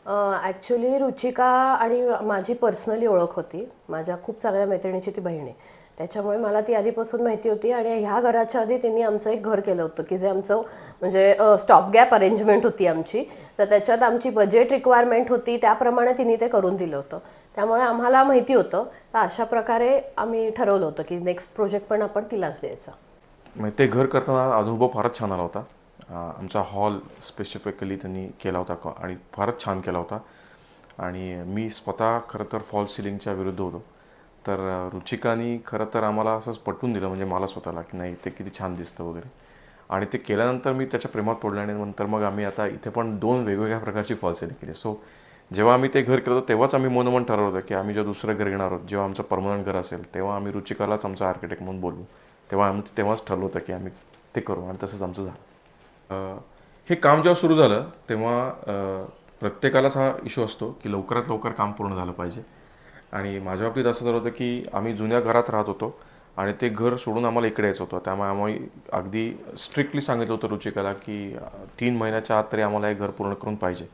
Actually Ruchika आणि माझी personally ओळख होती. माझ्या खूप चांगल्या मैत्रिणीची ती बहीण आहे. त्याच्यामुळे मला ती आधीपासून माहिती होती आणि ह्या घराच्या आधी तिने आमचं एक घर केलं होतं की जे आमचं म्हणजे स्टॉप गॅप अरेंजमेंट होती आमची. तर त्याच्यात आमची बजेट रिक्वायरमेंट होती त्याप्रमाणे तिने ते करून दिलं होतं. त्यामुळे आम्हाला माहिती होतं. तर अशा प्रकारे आम्ही ठरवलं होतं की नेक्स्ट प्रोजेक्ट पण आपण तिलाच द्यायचा. म्हणजे ते घर करताना अनुभव फारच छान आला होता. आमचा हॉल स्पेसिफिकली त्यांनी केला होता आणि फारच छान केला होता. आणि मी स्वतः खरं तर फॉल सिलिंगच्या विरुद्ध होतो. तर रुचिकानी खरं तर आम्हाला असंच पटवून दिलं, म्हणजे मला स्वतःला, की नाही ते किती छान दिसतं वगैरे. आणि ते केल्यानंतर मी त्याच्या प्रेमात पडलो आणि नंतर मग आम्ही आता इथे पण 2 वेगवेगळ्या प्रकारची फॉल सिलिंग केली. सो जेव्हा आम्ही ते घर केलं होतं तेव्हाच आम्ही मनोमन ठरवलं होतं की आम्ही जेव्हा दुसरं घर घेणार आहोत, जेव्हा आमचं परमनंट घर असेल, तेव्हा आम्ही रुचिकालाच आमचा आर्किटेक्ट म्हणून बोलवू. तेव्हा आम्ही तेव्हाच ठरलं होतं की आम्ही ते करू आणि तसंच आमचं झालं. हे काम जेव्हा सुरू झालं तेव्हा प्रत्येकालाच हा इश्यू असतो की लवकरात लवकर काम पूर्ण झालं पाहिजे. आणि माझ्या बाबतीत असं झालं होतं की आम्ही जुन्या घरात राहत होतो आणि ते घर सोडून आम्हाला इकडे यायचं होतं. त्यामुळे आम्ही अगदी स्ट्रिक्टली सांगितलं होतं रुचिकाला की 3 महिन्याच्या आत तरी आम्हाला हे घर पूर्ण करून पाहिजे.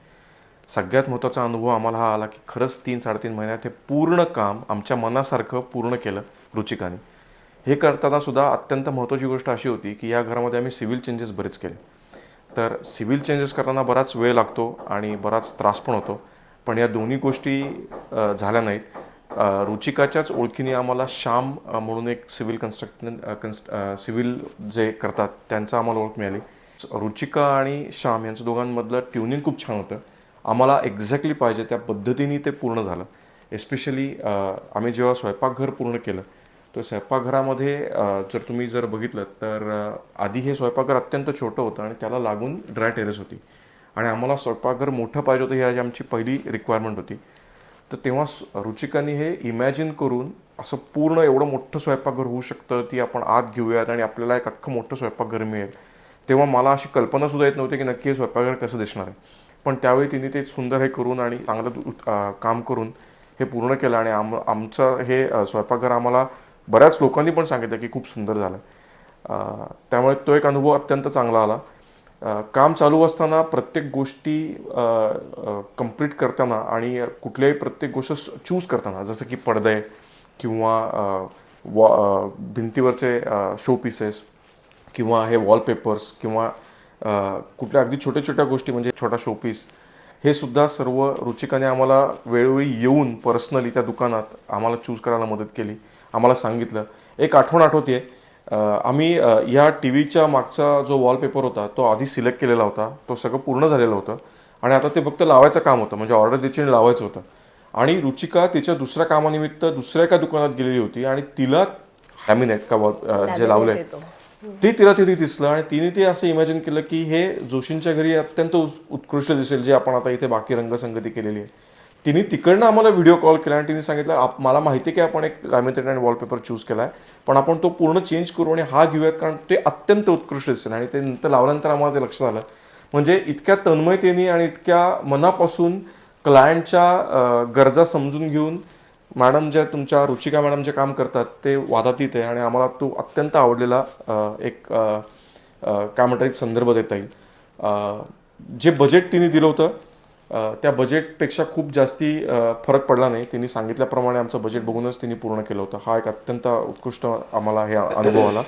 सगळ्यात महत्त्वाचा अनुभव आम्हाला हा आला की खरंच 3-3.5 महिन्यात हे पूर्ण काम आमच्या मनासारखं पूर्ण केलं रुचिकाने. हे करताना सुद्धा अत्यंत महत्त्वाची गोष्ट अशी होती की या घरामध्ये आम्ही सिव्हिल चेंजेस बरेच केले. तर सिव्हिल चेंजेस करताना बराच वेळ लागतो आणि बराच त्रास पण होतो. पण या दोन्ही गोष्टी झाल्या नाहीत. रुचिकाच्याच ओळखीने आम्हाला श्याम म्हणून एक सिव्हिल जे करतात त्यांचं आम्हाला ओळख मिळाली. रुचिका आणि श्याम यांचं दोघांमधलं ट्युनिंग खूप छान होतं. आम्हाला एक्झॅक्टली पाहिजे त्या पद्धतीने ते पूर्ण झालं. एस्पेशली आम्ही जेव्हा स्वयंपाकघर पूर्ण केलं, तर स्वयंपाकघरामध्ये जर तुम्ही बघितलं तर आधी हे स्वयंपाकघर अत्यंत छोटं होतं आणि त्याला लागून ड्राय टेरेस होती आणि आम्हाला स्वयंपाकघर मोठं पाहिजे होतं, ही आमची पहिली रिक्वायरमेंट होती. तर तेव्हा रुचिकांनी हे इमॅजिन करून असं पूर्ण एवढं मोठं स्वयंपाकघर होऊ शकतं, ती आपण आत घेऊयात आणि आपल्याला एक अख्खं मोठं स्वयंपाकघर मिळेल. तेव्हा मला अशी कल्पनासुद्धा येत नव्हती की नक्की हे स्वयंपाकघर कसं दिसणार आहे. पण त्यावेळी तिने ते सुंदर हे करून आणि चांगलं काम करून हे पूर्ण केलं आणि आमचं हे स्वयंपाकघर आम्हाला बऱ्याच लोकांनी पण सांगितलं की खूप सुंदर झालं. त्यामुळे तो एक अनुभव अत्यंत चांगला आला. काम चालू असताना प्रत्येक गोष्टी कंप्लीट करताना आणि कुठल्याही प्रत्येक गोष्ट चूज करताना, जसं की पडदे किंवा भिंतीवरचे शो पीसेस किंवा हे वॉलपेपर्स किंवा कुठल्या अगदी छोट्या छोट्या गोष्टी म्हणजे छोटा शोपीस, हे सुद्धा सर्व रुचिकाने आम्हाला वेळोवेळी येऊन पर्सनली त्या दुकानात आम्हाला चूज करायला मदत केली, आम्हाला सांगितलं. एक आठवण आठवते, आम्ही या टी व्हीच्या मागचा जो वॉलपेपर होता तो आधी सिलेक्ट केलेला होता, तो सगळं पूर्ण झालेलं होतं आणि आता ते फक्त लावायचं काम होतं, म्हणजे ऑर्डर द्यायची आणि लावायचं होतं. आणि रुचिका तिच्या दुसऱ्या कामानिमित्त दुसऱ्या एका दुकानात गेलेली होती आणि तिला लॅमिनेट जे लावलंय ते तिला तिथे दिसलं आणि तिने ते असं इमॅजिन केलं की हे जोशींच्या घरी अत्यंत उत्कृष्ट दिसेल, जे आपण आता इथे बाकी रंगसंगती केलेली आहे. तिने तिकडनं आम्हाला व्हिडिओ कॉल केला आणि तिने सांगितलं मला माहिती आहे की आपण एक लॅमिनेटेड आणि वॉलपेपर चूज केला आहे, पण आपण तो पूर्ण चेंज करू आणि हा घेऊयात कारण ते अत्यंत उत्कृष्ट दिसेल. आणि ते नंतर लावल्यानंतर आम्हाला ते लक्षात आलं. म्हणजे इतक्या तन्मयतेने आणि इतक्या मनापासून क्लायंटच्या गरजा समजून घेऊन मॅडम ज्या तुमच्या रुचिका मॅडम जे काम करतात ते वादातीत आहे आणि आम्हाला तो अत्यंत आवडलेला एक काय म्हणतात एक संदर्भ देता येईल. जे बजेट तिने दिलं होतं त्या बजेटपेक्षा खूप जास्ती फरक पडला नाही. तिने सांगितल्याप्रमाणे आमचं बजेट बघूनच तिने पूर्ण केलं होतं. हा एक अत्यंत उत्कृष्ट आम्हाला हे अनुभव आला.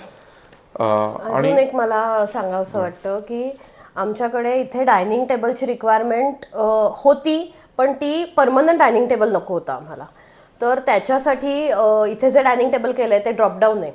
अजून एक मला सांगावंसं वाटतं की आमच्याकडे इथे डायनिंग टेबलची रिक्वायरमेंट होती, पण ती परमनंट डायनिंग टेबल नको होता आम्हाला. तर त्याच्यासाठी इथे जे डायनिंग टेबल केलं आहे ते ड्रॉपडाऊन आहे.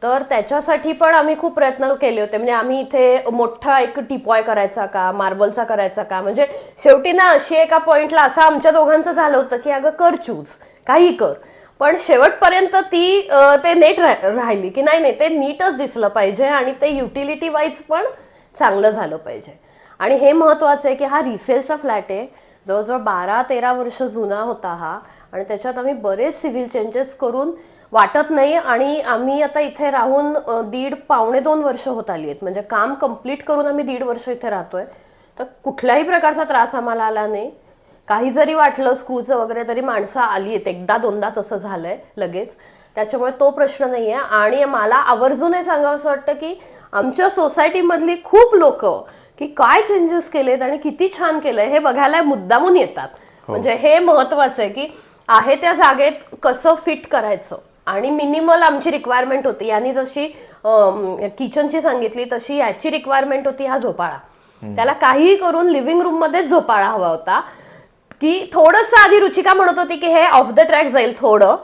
तर त्याच्यासाठी पण आम्ही खूप प्रयत्न केले होते. म्हणजे आम्ही इथे मोठा एक टिपॉय करायचा का, मार्बलचा करायचा का, म्हणजे शेवटी ना अशी एका पॉईंटला असं आमच्या दोघांचं झालं होतं की अगं कर चूज, काही कर. पण शेवटपर्यंत ते नेट राहिली की नाही नाही ते नीटच दिसलं पाहिजे आणि ते युटिलिटी वाईज पण चांगलं झालं पाहिजे. आणि हे महत्त्वाचं आहे की हा रिसेलचा फ्लॅट आहे, जवळजवळ 12-13 वर्ष जुना होता हा आणि त्याच्यात आम्ही बरेच सिव्हिल चेंजेस करून वाटत नाही. आणि आम्ही आता इथे राहून 1.5-2 वर्ष होत आली आहेत, म्हणजे काम कंप्लीट करून आम्ही 1.5 वर्ष इथे राहतोय. तर कुठल्याही प्रकारचा त्रास आम्हाला आला नाही. काही जरी वाटलं स्क्रूचं वगैरे तरी माणसं आली आहेत, 1दा-2दाच असं झालंय लगेच. त्याच्यामुळे तो प्रश्न नाही आहे. आणि मला आवर्जून हे सांगावंसं वाटतं की आमच्या सोसायटीमधली खूप लोक की काय चेंजेस केलेत आणि किती छान केलंय हे बघायला मुद्दामून येतात. म्हणजे हे महत्वाचं आहे की आहे त्या जागेत कसं फिट करायचं. आणि मिनिमल आमची रिक्वायरमेंट होती. यांनी जशी किचनची सांगितली तशी याची रिक्वायरमेंट होती हा झोपाळा. त्याला काहीही करून लिव्हिंग रूम मध्येच झोपाळा हवा होता. की थोडंसं आधी रुचिका म्हणत होती की हे ऑफ द ट्रॅक जाईल थोडं,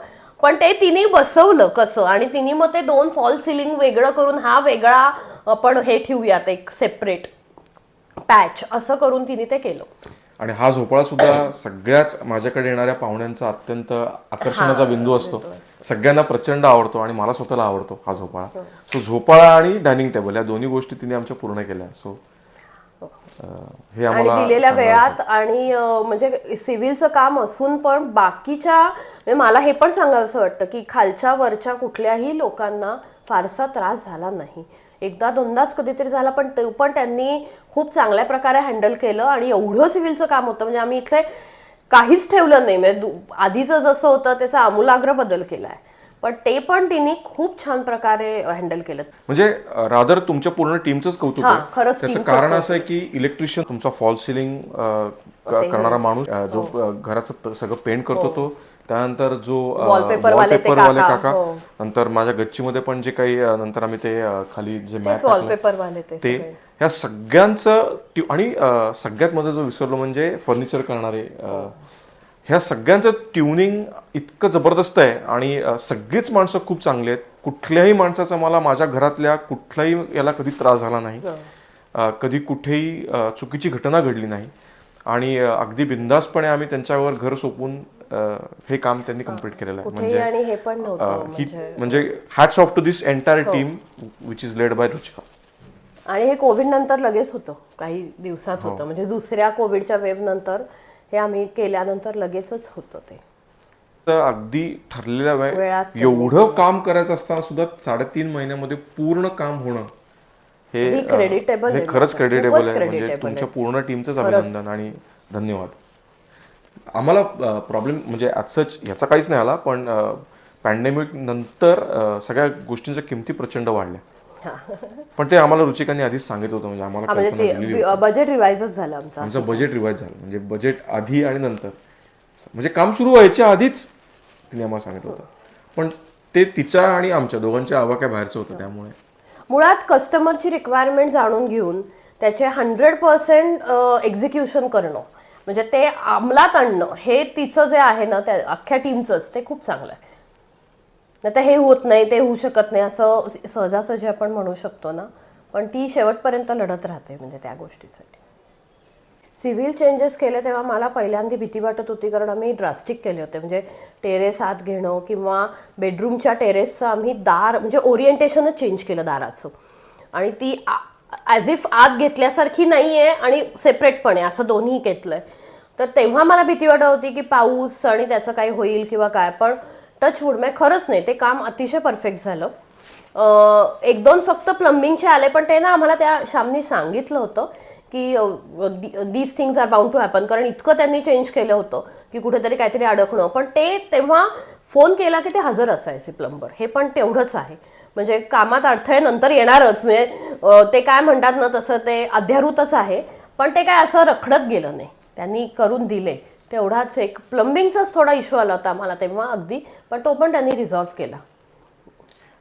पण ते तिने बसवलं कसं आणि तिने मग ते 2 फॉल सिलिंग वेगळं करून हा वेगळा आपण हे ठेवूयात एक सेपरेट पॅच असं करून तिने ते केलं. आणि हा झोपाळा सुद्धा सगळ्याच माझ्याकडे येणाऱ्या पाहुण्यांचा अत्यंत आकर्षणाचा बिंदू असतो. सगळ्यांना प्रचंड आवडतो आणि मला स्वतःला आवडतो हा झोपाळा. सो झोपाळा आणि डायनिंग टेबल या दोन्ही गोष्टी तिने आमच्या पूर्ण केल्या. सो हे आणि आम्हाला दिलेल्या वेळात आणि म्हणजे सिव्हिलचं काम असून पण बाकीच्या म्हणजे मला हे पण सांगावंसं वाटतं की खालच्या वरच्या कुठल्याही लोकांना फारसा त्रास झाला नाही. एकदा दोनदाच कधीतरी झाला, पण ते पण त्यांनी खूप चांगल्या प्रकारे हँडल केलं. आणि एवढं सिव्हिलचं काम होतं म्हणजे आम्ही इथे काहीच ठेवलं नाही. म्हणजे आधीचं जसं होतं त्याचा आमूलाग्र बदल केलाय, पण ते पण तिने खूप छान प्रकारे हँडल केलं. म्हणजे रादर तुमच्या पूर्ण टीमचंच कौतुक आहे. खरंच त्याचं कारण असं आहे की इलेक्ट्रिशियन तुमचा फॉल सिलिंग करणारा माणूस, जो घराचं सगळं पेंट करतो तो, त्यानंतर जो वॉलपेपरवाले वॉलपेपरवाले काका, नंतर माझ्या गच्चीमध्ये पण जे काही नंतर आम्ही ते खाली जे मॅट वॉलपेपरवाले ते ह्या सगळ्यांचं आणि सगळ्यात मध्ये जो विसरलो म्हणजे फर्निचर करणारे, ह्या सगळ्यांचं ट्युनिंग इतकं जबरदस्त आहे. आणि सगळीच माणसं खूप चांगली आहेत. कुठल्याही माणसाचा मला माझ्या घरातल्या कुठल्याही याला कधी त्रास झाला नाही. कधी कुठेही चुकीची घटना घडली नाही. आणि अगदी बिंदासपणे आम्ही त्यांच्यावर घर सोपवून हे काम त्यांनी कम्प्लीट केलेलं आहे. म्हणजे hats off to this entire team which is led by Ruchika. आणि हे कोविड नंतर लगेच होतं, काही दिवसात होतं. म्हणजे दुसऱ्या कोविडच्या वेव्ह नंतर हे आम्ही केल्यानंतर लगेचच होतं ते. अगदी ठरलेल्या वेळात एवढं काम करायचं असताना सुद्धा 3.5 महिन्यामध्ये पूर्ण काम होणं हे खरंच क्रेडिटेबल आहे. म्हणजे तुमच्या पूर्ण टीमचंच अभिनंदन आणि धन्यवाद. आम्हाला प्रॉब्लेम म्हणजे सच याचा काहीच नाही आला, पण पॅन्डेमिक नंतर सगळ्या गोष्टींच्या किमती प्रचंड वाढल्या. पण ते आम्हाला रुचिकांनी आधीच सांगितलं होतं. म्हणजे आम्हाला बजेट रिवाइजच झालं आमचं बजेट रिवाइज झालं. म्हणजे बजेट आधी आणि नंतर म्हणजे काम सुरू व्हायच्या आधीच तिने आम्हाला सांगितलं होतं. पण ते तिच्या आणि आमच्या दोघांच्या आवाक्या बाहेरचं होतं. त्यामुळे मुळात कस्टमरची रिक्वायरमेंट जाणून घेऊन त्याचे 100% एक्झिक्युशन करणं, म्हणजे ते अंमलात आणणं, हे तिचं जे आहे ना त्या अख्ख्या टीमचंच ते खूप चांगलं आहे. नाही तर हे होत नाही, ते होऊ शकत नाही असं सहजासहजी आपण म्हणू शकतो ना, पण ती शेवटपर्यंत लढत राहते म्हणजे त्या गोष्टीसाठी. सिव्हिल चेंजेस केले तेव्हा मला पहिल्यांदा भीती वाटत होती, कारण आम्ही ड्रास्टिक केले होते. म्हणजे टेरेस आत घेणं किंवा बेडरूमच्या टेरेसचं आम्ही दार म्हणजे ओरिएंटेशनच चेंज केलं दाराचं. आणि ती ॲज इफ आत घेतल्यासारखी नाही आहे आणि सेपरेटपणे असं दोन्ही घेतलंय. तर तेव्हा मला भीती वाटत होती की पाऊस आणि त्याचं काही होईल किंवा काय, पण टचवूड म्हणजे खरंच नाही, ते काम अतिशय परफेक्ट झालं. 1-2 फक्त प्लंबिंगचे आले, पण ते ना आम्हाला त्या श्यामनी सांगितलं होतं की these things are bound to happen, कारण इतकं त्यांनी चेंज केलं होतं की कुठेतरी काहीतरी अडकणं. पण ते तेव्हा फोन केला की ते हजर असायचे प्लंबर. हे पण तेवढंच आहे. म्हणजे कामात अडथळे नंतर येणारच, म्हणजे ते काय म्हणतात ना तसं ते अध्यारूतच आहे, पण ते काय असं रखडत गेलं नाही, त्यांनी करून दिले. तेवढाच एक प्लंबिंगचाच थोडा इश्यू आला होता आम्हाला तेव्हा अगदी, पण तो पण त्यांनी रिझॉल्व्ह केला.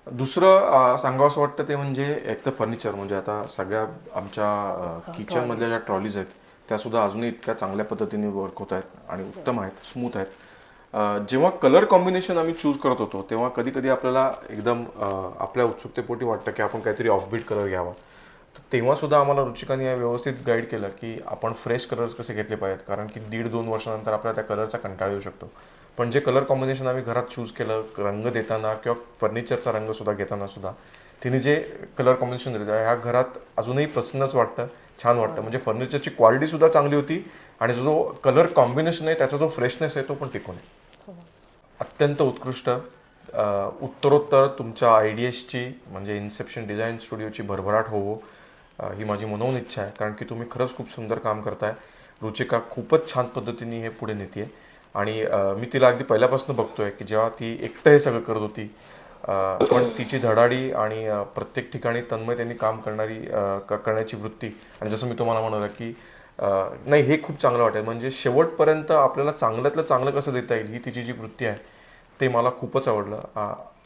दुसरं सांगावंसं वाटतं ते म्हणजे एक तर फर्निचर. म्हणजे आता सगळ्या आमच्या किचनमधल्या ज्या ट्रॉलीज आहेत त्या सुद्धा अजूनही इतक्या चांगल्या पद्धतीने वर्क होत आहेत आणि उत्तम आहेत, स्मूथ आहेत. जेव्हा कलर कॉम्बिनेशन आम्ही चूज करत होतो तेव्हा कधी कधी आपल्याला एकदम आपल्या उत्सुकतेपोटी वाटतं की आपण काहीतरी ऑफबीट कलर घ्यावा. तर तेव्हा सुद्धा आम्हाला रुचिकाने व्यवस्थित गाईड केलं की आपण फ्रेश कलर्स कसे घेतले पाहिजेत, कारण की 1.5-2 वर्षानंतर आपल्याला त्या कलरचा कंटाळा येऊ शकतो. पण जे कलर कॉम्बिनेशन आम्ही घरात चूज केलं, रंग देताना किंवा फर्निचरचा रंग सुद्धा घेताना सुद्धा तिने जे कलर कॉम्बिनेशन दिलं ह्या घरात अजूनही प्रसन्नच वाटतं, छान वाटतं. म्हणजे फर्निचरची क्वालिटी सुद्धा चांगली होती आणि जो कलर कॉम्बिनेशन आहे त्याचा जो फ्रेशनेस आहे तो पण टिकून आहे. अत्यंत उत्कृष्ट. उत्तरोत्तर तुमच्या आयडियाजची म्हणजे इन्सेप्शन डिझाईन स्टुडिओची भरभराट होवो ही माझी मनोन इच्छा आहे, कारण की तुम्ही खरंच खूप सुंदर काम करताय. रुचिका खूपच छान पद्धतीने हे पुढे नेते आणि मी तिला अगदी पहिल्यापासून बघतोय की जेव्हा ती एकटं हे सगळं करत होती पण तिची धडाडी आणि प्रत्येक ठिकाणी तन्मय त्यांनी काम करण्याची वृत्ती, आणि जसं मी तुम्हाला म्हणाला की नाही हे खूप चांगलं वाटेल, म्हणजे शेवटपर्यंत आपल्याला चांगल्यातलं चांगलं कसं देता येईल ही तिची जी वृत्ती आहे ते मला खूपच आवडलं.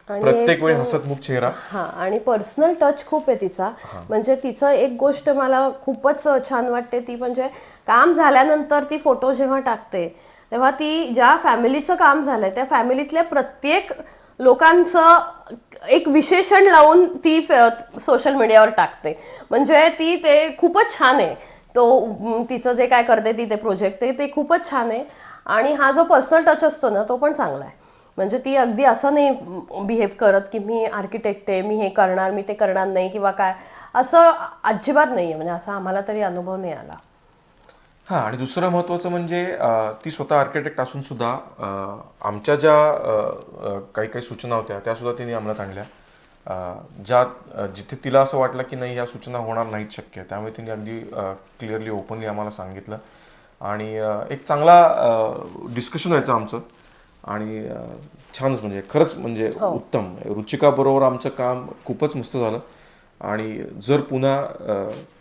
प्रत्येक वेळी हसतमुख चेहरा. हा, आणि पर्सनल टच खूप आहे तिचा. म्हणजे तिचं एक गोष्ट मला खूपच छान वाटते ती म्हणजे काम झाल्यानंतर ती फोटो जेव्हा टाकते तेव्हा ती ज्या फॅमिलीचं काम झालंय त्या फॅमिलीतल्या प्रत्येक लोकांचं एक विशेषण लावून ती सोशल मीडियावर टाकते. म्हणजे ती ते खूपच छान आहे. तिचं जे काय करते ती ते प्रोजेक्ट ते खूपच छान आहे. आणि हा जो पर्सनल टच असतो ना तो पण चांगला आहे. म्हणजे ती अगदी असं नाही बिहेव करत की मी आर्किटेक्ट आहे, मी हे करणार, मी ते करणार नाही किंवा काय, असं अजिबात नाही आहे. म्हणजे असा आम्हाला तरी अनुभव नाही आला. हां, आणि दुसरं महत्त्वाचं म्हणजे ती स्वतः आर्किटेक्ट असून सुद्धा आमच्या ज्या काही काही सूचना होत्या त्या सुद्धा तिने अंमलात आणल्या. जिथे तिला असं वाटलं की नाही या सूचना होणार नाहीत शक्य, त्यामुळे तिने अगदी क्लिअरली ओपनली आम्हाला सांगितलं. आणि एक चांगला डिस्कशन व्हायचं आमचं. आणि छानच, म्हणजे खरंच म्हणजे उत्तम. रुचिका बरोबर आमचं काम खूपच मस्त झालं. आणि जर पुन्हा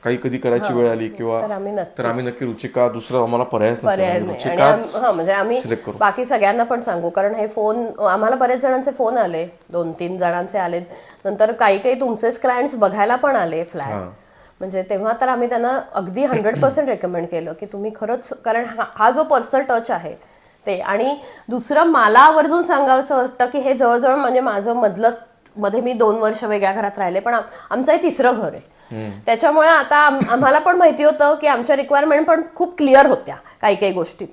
काही कधी करायची वेळ आली किंवा तर आम्ही नक्की रुचिका, दुसरं आम्हाला पर्यायच पर्याय नसेल, नाही. आणि म्हणजे आम्ही सिलेक्ट करू. बाकी सगळ्यांना पण सांगू, कारण हे फोन आम्हाला बरेच जणांचे फोन आले, 2-3 जणांचे आले, नंतर काही काही तुमचेच क्लायंट्स बघायला पण आले फ्लॅट. म्हणजे तेव्हा तर आम्ही त्यांना अगदी 100% रेकमेंड केलं की तुम्ही खरंच, कारण हा जो पर्सनल टच आहे ते. आणि दुसरं मला आवर्जून सांगावंसं वाटतं की हे जवळजवळ म्हणजे माझं मध्ये मी 2 वर्ष वेगळ्या घरात राहिले, पण आमचं हे 3रं घर आहे. त्याच्यामुळे आता आम्हाला पण माहिती होतं की आमच्या रिक्वायरमेंट पण खूप क्लिअर होत्या काही काही गोष्टीत.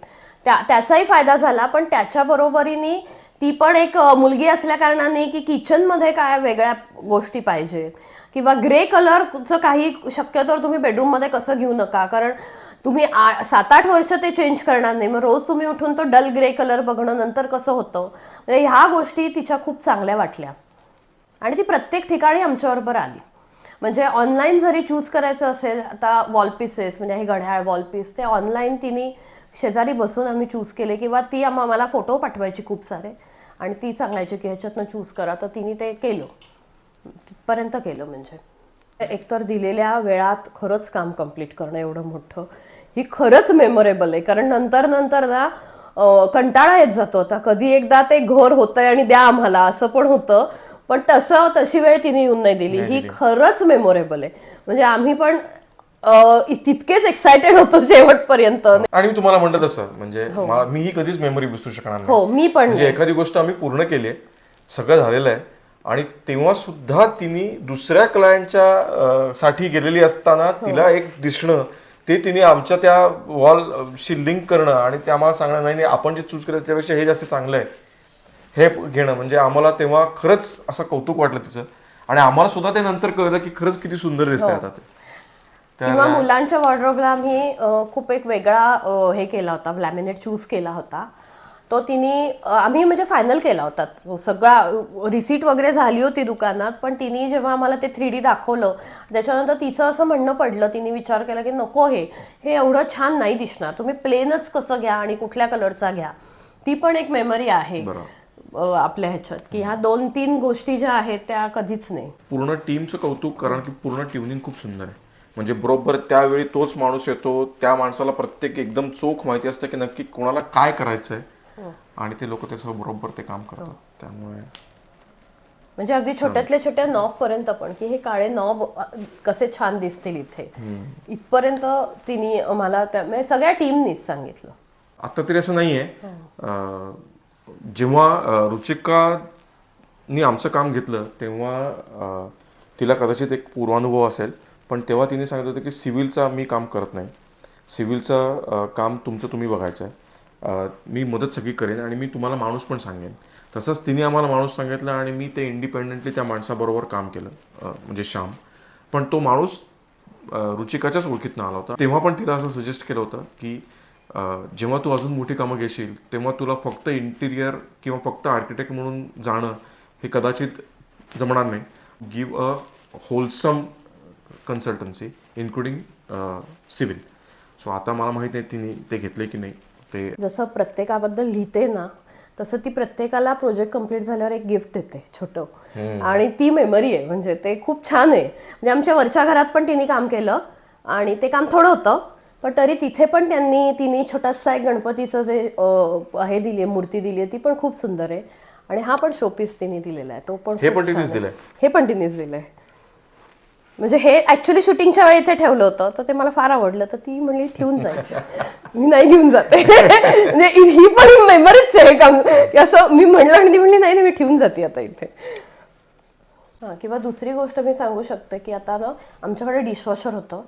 त्याचाही फायदा झाला. पण त्याच्या बरोबरीने ती पण एक मुलगी असल्या कारणाने की किचनमध्ये काय वेगळ्या गोष्टी पाहिजेत किंवा ग्रे कलरचं काही शक्यतो तुम्ही बेडरूममध्ये कसं घेऊ नका, कारण तुम्ही 7-8 वर्ष ते चेंज करणार नाही. मग रोज तुम्ही उठून तो डल ग्रे कलर बघणं नंतर कसं होतं. म्हणजे ह्या गोष्टी तिच्या खूप चांगल्या वाटल्या. आणि ती प्रत्येक ठिकाणी आमच्याबरोबर आली. म्हणजे ऑनलाईन जरी चूज करायचं असेल, आता वॉलपीसेस म्हणजे हे घड्याळ वॉलपीस ते ऑनलाईन तिने शेजारी बसून आम्ही चूज केले, किंवा ती आम्हाला फोटो पाठवायची खूप सारे आणि ती सांगायची की ह्याच्यातनं चूज करा, तर तिने ते केलं, तिथपर्यंत केलं. म्हणजे एकतर दिलेल्या वेळात खरंच काम कम्प्लीट करणं एवढं मोठं, ही खरंच मेमोरेबल आहे. कारण नंतर ना कंटाळा येत जातो. आता कधी एकदा ते घर होतंय आणि द्या आम्हाला असं पण होतं, पण तशी वेळ तिने येऊन नाही दिली. ही खरंच मेमोरेबल आहे. म्हणजे आम्ही पण तितकेच एक्सायटेड होतो शेवटपर्यंत. आणि मी तुम्हाला म्हणलं तसं म्हणजे मीही कधीच मेमरी विसरू शकणार नाही. हो, मी पण. म्हणजे एखादी गोष्ट आम्ही पूर्ण केली आहे, सगळं झालेलं आहे, आणि तेव्हा सुद्धा तिने दुसऱ्या क्लायंटच्या साठी गेलेली असताना तिला एक दिसणं, ते तिने आमच्या त्या वॉलशी लिंक करणं आणि ते आम्हाला सांगणं नाही आपण जे चूज केलं त्यापेक्षा हे जास्त चांगलं आहे हे घेणं, म्हणजे आम्हाला तेव्हा खरंच असं कौतुक वाटलं तिचं. आणि आम्हाला सुद्धा ते नंतर कळलं की खरंच किती सुंदर दिसतंय आता ते. किंवा मुलांच्या वॉर्डरोबला आम्ही खूप एक वेगळा हे केला होता, लॅमिनेट चूज केला होता. तो आम्ही म्हणजे फायनल केला होता. सगळा रिसीट वगैरे झाली होती दुकानात, पण तिने जेव्हा आम्हाला ते 3D दाखवलं त्याच्यानंतर तिचं असं म्हणणं पडलं, तिने विचार केला की नको, हे एवढं छान नाही दिसणार, तुम्ही प्लेनच कसं घ्या आणि कुठल्या कलरचा घ्या. ती पण एक मेमरी आहे आपल्या ह्याच्यात की ह्या 2-3 गोष्टी ज्या आहेत त्या कधीच नाही. पूर्ण टीमचं कौतुक, कारण की पूर्ण ट्युनिंग खूप सुंदर आहे. म्हणजे बरोबर त्यावेळी तोच माणूस येतो, त्या माणसाला प्रत्येक एकदम चोख माहिती असतं की नक्की कोणाला काय करायचंय, आणि ते लोक त्याचं बरोबर ते काम करतात. त्यामुळे म्हणजे अगदी छोट्यातल्या छोट्या नॉब पर्यंत पण, की हे काळे नॉब कसे छान दिसतील इथे, इथपर्यंत तिने मला सगळ्या टीमनीच सांगितलं. आता तरी असं नाहीये. जेव्हा रुचिकानी आमचं काम घेतलं तेव्हा तिला कदाचित एक पूर्वानुभव असेल, पण तेव्हा तिने सांगितलं होतं की सिव्हिलचा मी काम करत नाही, सिव्हिलचं काम तुमचं तुम्ही बघायचं आहे, मी मदत सगळी करेन आणि मी तुम्हाला माणूस पण सांगेन. तसंच तिने आम्हाला माणूस सांगितलं आणि मी ते इंडिपेंडेंटली त्या माणसाबरोबर काम केलं, म्हणजे श्याम. पण तो माणूस रुचिकाच्याच ओळखीतनं आला होता. तेव्हा पण तिला असं सजेस्ट केलं होतं की जेव्हा तू अजून मोठी कामं घेशील तेव्हा तुला फक्त इंटिरियर किंवा फक्त आर्किटेक्ट म्हणून जाणं हे कदाचित जमणार नाही. Give a wholesome consultancy including civil. So आता मला माहीत नाही तिने ते घेतले की नाही. ते जसं प्रत्येकाबद्दल लिहिते ना तसं ती प्रत्येकाला प्रोजेक्ट कम्प्लीट झाल्यावर एक गिफ्ट देते छोटं, आणि ती मेमरी आहे. म्हणजे ते खूप छान आहे. म्हणजे आमच्या वरच्या घरात पण तिने काम केलं आणि ते काम थोडं होतं, पण तरी तिथे पण तिने छोटासा एक गणपतीचं जे हे दिली आहे, मूर्ती दिली आहे, ती पण खूप सुंदर आहे. आणि हा पण शोपीस तिने दिलेला आहे, तो पण हे खूप पण छान तिनेच आहे. दिलंय? हे पण तिनेच दिलंय. म्हणजे हे ऍक्च्युली शूटिंगच्या वेळी इथे ठेवलं होतं, तर ते मला फार आवडलं, तर ती म्हणली ठेवून जायची. मी नाही घेऊन जाते. म्हणजे ही पण मेमरीच आहे काम, की असं मी म्हणलं आणि ती म्हणली नाही मी ठेवून जाते आता इथे. हां, किंवा दुसरी गोष्ट मी सांगू शकते की आता ना आमच्याकडे डिशवॉशर होतं,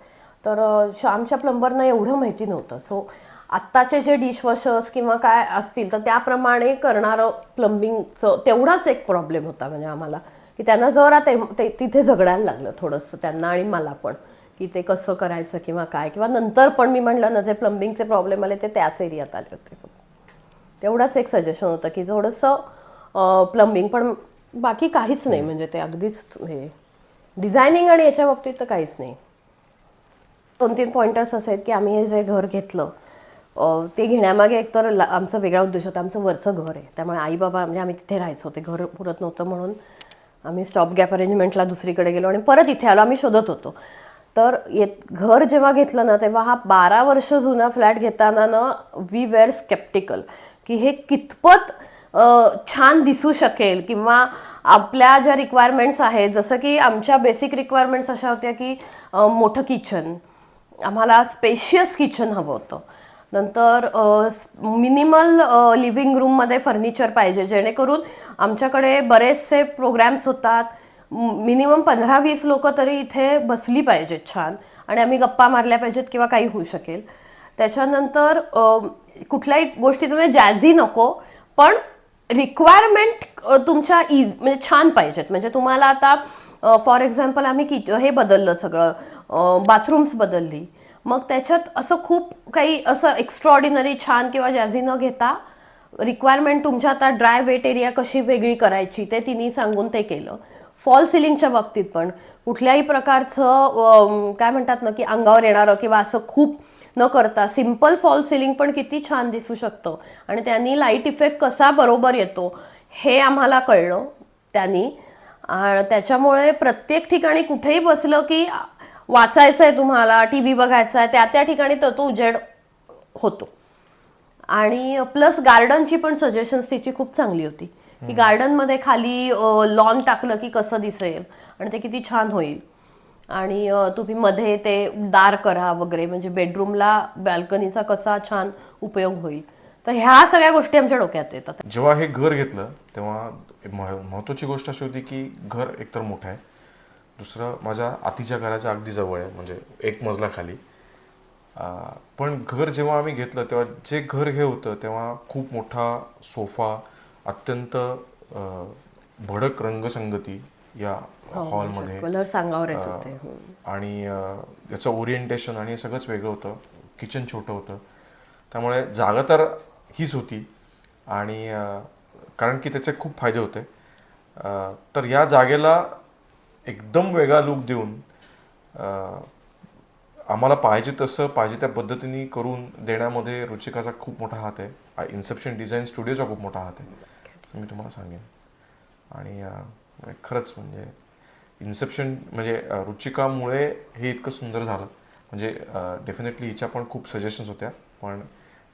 तर आमच्या प्लंबरना एवढं माहिती नव्हतं. सो आत्ताचे जे डिशवॉशर्स किंवा काय असतील तर त्याप्रमाणे करणारं प्लंबिंगचं तेवढाच एक प्रॉब्लेम होता. म्हणजे आम्हाला की त्यांना जरा तिथे झगडायला लागलं थोडंसं, त्यांना आणि मला पण, की ते कसं करायचं किंवा काय. किंवा नंतर पण मी म्हणलं ना, जे प्लंबिंगचे प्रॉब्लेम आले ते त्याच एरियात आले होते. तेवढाच एक सजेशन होतं की थोडंसं प्लंबिंग, पण बाकी काहीच नाही. म्हणजे ते अगदीच हे डिझायनिंग आणि याच्या बाबतीत तर काहीच नाही. 2-3 पॉइंटर्स असे आहेत की आम्ही हे जे घर घेतलं ते घेण्यामागे एकतर आमचा वेगळा उद्देश होता. आमचं वरचं घर आहे, त्यामुळे आई बाबा म्हणजे आम्ही तिथे राहायचो, ते घर पुरत नव्हतं म्हणून आम्ही स्टॉप गॅप अरेंजमेंटला दुसरीकडे गेलो आणि परत इथे आलो. आम्ही शोधत होतो. तर घर जेव्हा घेतलं ना, तेव्हा हा 12 वर्ष जुना फ्लॅट घेताना ना वी वेअर स्केप्टिकल की हे कितपत छान दिसू शकेल किंवा आपल्या ज्या रिक्वायरमेंट्स आहेत, जसं की आमच्या बेसिक रिक्वायरमेंट्स अशा होत्या की मोठं किचन, आम्हाला स्पेशियस किचन हवं होतं. नंतर मिनिमल लिव्हिंग रूममध्ये फर्निचर पाहिजे, जेणेकरून आमच्याकडे बरेचसे प्रोग्राम्स होतात. मिनिमम 15-20 लोक तरी इथे बसली पाहिजेत छान, आणि आम्ही गप्पा मारल्या पाहिजेत किंवा काही होऊ शकेल. त्याच्यानंतर कुठल्याही गोष्टीचं म्हणजे जॅझी नको, पण रिक्वायरमेंट तुमच्या म्हणजे छान पाहिजेत. म्हणजे तुम्हाला आता फॉर एक्झाम्पल आम्ही हे बदललं सगळं, बाथरूम्स बदलली, मग त्याच्यात असं खूप काही असं एक्स्ट्राऑर्डिनरी छान किंवा जॅझी न घेता रिक्वायरमेंट तुमच्या आता ड्राय वेट एरिया कशी वेगळी करायची ते तिने सांगून ते केलं. फॉल सिलिंगच्या बाबतीत पण कुठल्याही प्रकारचं काय म्हणतात ना की अंगावर येणारं किंवा असं खूप न करता सिम्पल फॉल सिलिंग पण किती छान दिसू शकतं, आणि त्यांनी लाईट इफेक्ट कसा बरोबर येतो हे आम्हाला कळलं त्यांनी. त्याच्यामुळे प्रत्येक ठिकाणी कुठेही बसलं की वाचायचं आहे तुम्हाला, टी व्ही बघायचा आहे, त्या ठिकाणी तो उजेड होतो. आणि प्लस गार्डनची पण सजेशन्स तिची खूप चांगली होती की गार्डनमध्ये खाली लॉन टाकलं की कसं दिसेल आणि ते किती छान होईल, आणि तुम्ही मध्ये ते दार करा वगैरे, म्हणजे बेडरूमला बॅल्कनीचा कसा छान उपयोग होईल. तर ह्या सगळ्या गोष्टी आमच्या डोक्यात येतात. जेव्हा हे घर घेतलं तेव्हा महत्त्वाची गोष्ट अशी होती की घर एकतर मोठं आहे, दुसरं माझ्या आतीच्या घराच्या अगदी जवळ आहे, म्हणजे 1 मजला खाली. पण घर जेव्हा आम्ही घेतलं तेव्हा जे घर हे होतं तेव्हा खूप मोठा सोफा, अत्यंत भडक रंगसंगती या हॉलमध्ये, कलर सांगावर येत होते, आणि याचं ओरिएंटेशन आणि हे सगळंच वेगळं होतं. किचन छोटं होतं, त्यामुळे जागा तर हीच होती, आणि कारण की त्याचे खूप फायदे होते. तर या जागेला एकदम वेगळा लुक देऊन आम्हाला पाहिजे तसं पाहिजे त्या पद्धतीने करून देण्यामध्ये रुचिकाचा खूप मोठा हात आहे. इन्सेप्शन डिझाईन स्टुडिओचा खूप मोठा हात आहे असं मी तुम्हाला सांगेन. आणि खरंच म्हणजे इन्सेप्शन म्हणजे रुचिकामुळे हे इतकं सुंदर झालं. म्हणजे डेफिनेटली हिच्या पण खूप सजेशन्स होत्या, पण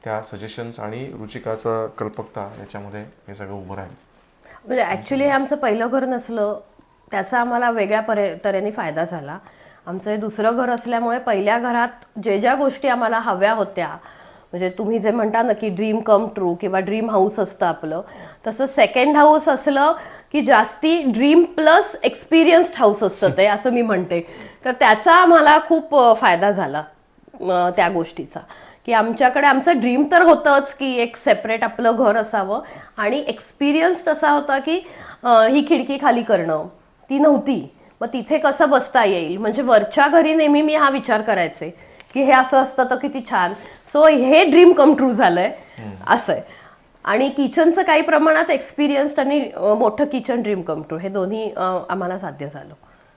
त्या सजेशन्स आणि रुचिकाचं कल्पकता याच्यामध्ये हे सगळं उभं राहिलं. म्हणजे ॲक्च्युली हे आमचं पहिलं घर नसलं, त्याचा आम्हाला वेगळ्या तऱ्हेने फायदा झाला. आमचं हे दुसरं घर असल्यामुळे पहिल्या घरात ज्या गोष्टी आम्हाला हव्या होत्या, म्हणजे तुम्ही जे म्हणता ना की ड्रीम कम ट्रू किंवा ड्रीम हाऊस असतं आपलं, तसं सेकंड हाऊस असलं की जास्ती ड्रीम प्लस एक्सपिरियन्स्ड हाऊस असतं ते, असं मी म्हणते. तर त्याचा आम्हाला खूप फायदा झाला त्या गोष्टीचा, की आमच्याकडे आमचं ड्रीम तर होतंच की एक सेपरेट आपलं घर असावं, आणि एक्सपिरियन्स्ड असा होता की ही खिडकी खाली करणं ती नव्हती, मग तिथे कसं बसता येईल. म्हणजे वरच्या घरी नेहमी मी हा विचार करायचे की हे असं असतं तर किती छान. सो हे ड्रीम कम ट्रू झालंय असं आहे. आणि किचनचं काही प्रमाणात एक्सपिरियन्स्ड आणि मोठं किचन ड्रीम कम ट्रू हे दोन्ही आम्हाला साध्य झालं.